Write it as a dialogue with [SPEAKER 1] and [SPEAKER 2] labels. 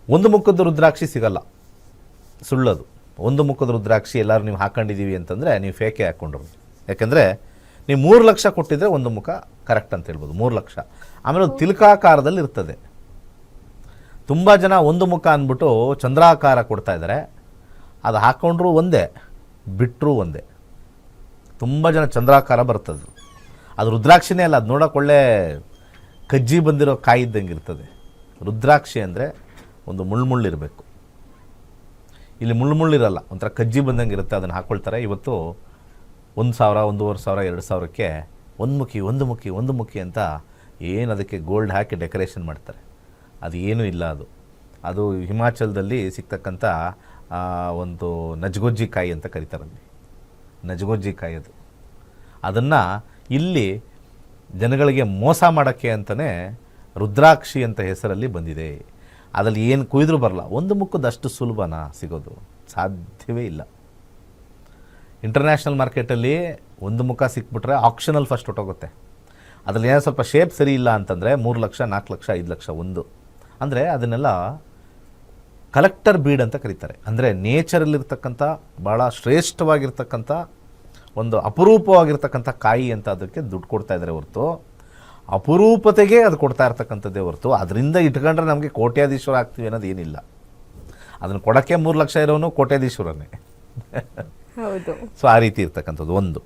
[SPEAKER 1] ಒಂದು ಮುಖದ ರುದ್ರಾಕ್ಷಿ ಸಿಗಲ್ಲ, ಸುಳ್ಳದು. ಒಂದು ಮುಖದ ರುದ್ರಾಕ್ಷಿ ಎಲ್ಲರೂ ನೀವು ಹಾಕೊಂಡಿದ್ದೀವಿ ಅಂತಂದರೆ ನೀವು ಫೇಕೆ ಹಾಕ್ಕೊಂಡ್ರು. ಯಾಕೆಂದರೆ ನೀವು 3 ಲಕ್ಷ ಕೊಟ್ಟಿದ್ರೆ ಒಂದು ಮುಖ ಕರೆಕ್ಟ್ ಅಂತ ಹೇಳ್ಬೋದು, 3 ಲಕ್ಷ. ಆಮೇಲೆ ಒಂದು ತಿಲಕಾಕಾರದಲ್ಲಿ ಇರ್ತದೆ. ತುಂಬ ಜನ ಒಂದು ಮುಖ ಅಂದ್ಬಿಟ್ಟು ಚಂದ್ರಾಕಾರ ಕೊಡ್ತಾ ಇದ್ದಾರೆ, ಅದು ಹಾಕ್ಕೊಂಡ್ರೂ ಒಂದೇ, ಬಿಟ್ಟರೂ ಒಂದೇ. ತುಂಬ ಜನ ಚಂದ್ರಾಕಾರ ಬರ್ತದೆ, ಅದು ರುದ್ರಾಕ್ಷಿನೇ ಅಲ್ಲ, ಅದು ನೋಡೋಕೆ ಒಳ್ಳೆ ಕಜ್ಜಿ ಬಂದಿರೋ ಕಾಯಿ ಇದ್ದಂಗೆ ಇರ್ತದೆ. ರುದ್ರಾಕ್ಷಿ ಅಂದರೆ ಒಂದು ಮುಳ್ಳಿರಬೇಕು, ಇಲ್ಲಿ ಮುಳ್ಳಿರಲ್ಲ, ಒಂಥರ ಕಜ್ಜಿ ಬಂದಂಗೆ ಇರುತ್ತೆ, ಅದನ್ನು ಹಾಕ್ಕೊಳ್ತಾರೆ. ಇವತ್ತು 1,000, 1,500, 2,000ಕ್ಕೆ ಒಂದು ಮುಖಿ ಅಂತ ಏನು ಅದಕ್ಕೆ ಗೋಲ್ಡ್ ಹಾಕಿ ಡೆಕೋರೇಷನ್ ಮಾಡ್ತಾರೆ. ಅದು ಏನೂ ಇಲ್ಲ, ಅದು ಹಿಮಾಚಲದಲ್ಲಿ ಸಿಗ್ತಕ್ಕಂಥ ಒಂದು ನಜ್ಗೊಜ್ಜಿ ಕಾಯಿ ಅಂತ ಕರೀತಾರಲ್ಲಿ, ನಜ್ಗೊಜ್ಜಿ ಕಾಯಿ ಅದು. ಅದನ್ನು ಇಲ್ಲಿ ಜನಗಳಿಗೆ ಮೋಸ ಮಾಡೋಕ್ಕೆ ಅಂತಲೇ ರುದ್ರಾಕ್ಷಿ ಅಂತ ಹೆಸರಲ್ಲಿ ಬಂದಿದೆ. ಅದರಲ್ಲಿ ಏನು ಕುಯ್ದರೂ ಬರಲ್ಲ. ಒಂದು ಮುಖದಷ್ಟು ಸುಲಭನಾ ಸಿಗೋದು? ಸಾಧ್ಯವೇ ಇಲ್ಲ. ಇಂಟರ್ನ್ಯಾಷನಲ್ ಮಾರ್ಕೆಟಲ್ಲಿ ಒಂದು ಮುಖ ಸಿಕ್ಬಿಟ್ರೆ ಆಕ್ಷನಲ್ಲಿ ಫಸ್ಟ್ ಹೊಟ್ಟೋಗುತ್ತೆ. ಅದರಲ್ಲಿ ಏನೋ ಸ್ವಲ್ಪ ಶೇಪ್ ಸರಿ ಇಲ್ಲ ಅಂತಂದರೆ 3 ಲಕ್ಷ, 4 ಲಕ್ಷ, 5 ಲಕ್ಷ ಒಂದು. ಅಂದರೆ ಅದನ್ನೆಲ್ಲ ಕಲೆಕ್ಟರ್ ಬೀಡ್ ಅಂತ ಕರೀತಾರೆ. ಅಂದರೆ ನೇಚರಲ್ಲಿರ್ತಕ್ಕಂಥ ಭಾಳ ಶ್ರೇಷ್ಠವಾಗಿರ್ತಕ್ಕಂಥ ಒಂದು ಅಪರೂಪವಾಗಿರ್ತಕ್ಕಂಥ ಕಾಯಿ ಅಂತ ಅದಕ್ಕೆ ದುಡ್ಡು ಕೊಡ್ತಾ ಇದ್ದಾರೆ ಹೊರತು, ಅಪರೂಪತೆಗೆ ಅದು ಕೊಡ್ತಾ ಇರ್ತಕ್ಕಂಥದ್ದೇ ಹೊರತು ಅದರಿಂದ ಇಟ್ಕೊಂಡ್ರೆ ನಮಗೆ ಕೋಟ್ಯಾಧೀಶ್ವರ ಆಗ್ತೀವಿ ಅನ್ನೋದು ಏನಿಲ್ಲ. ಅದನ್ನು ಕೊಡೋಕ್ಕೆ 3 ಲಕ್ಷ ಇರೋನು ಕೋಟ್ಯಾಧೀಶ್ವರನೇ.
[SPEAKER 2] ಹೌದು.
[SPEAKER 1] ಸೊ ಆ ರೀತಿ ಇರ್ತಕ್ಕಂಥದ್ದು ಒಂದು.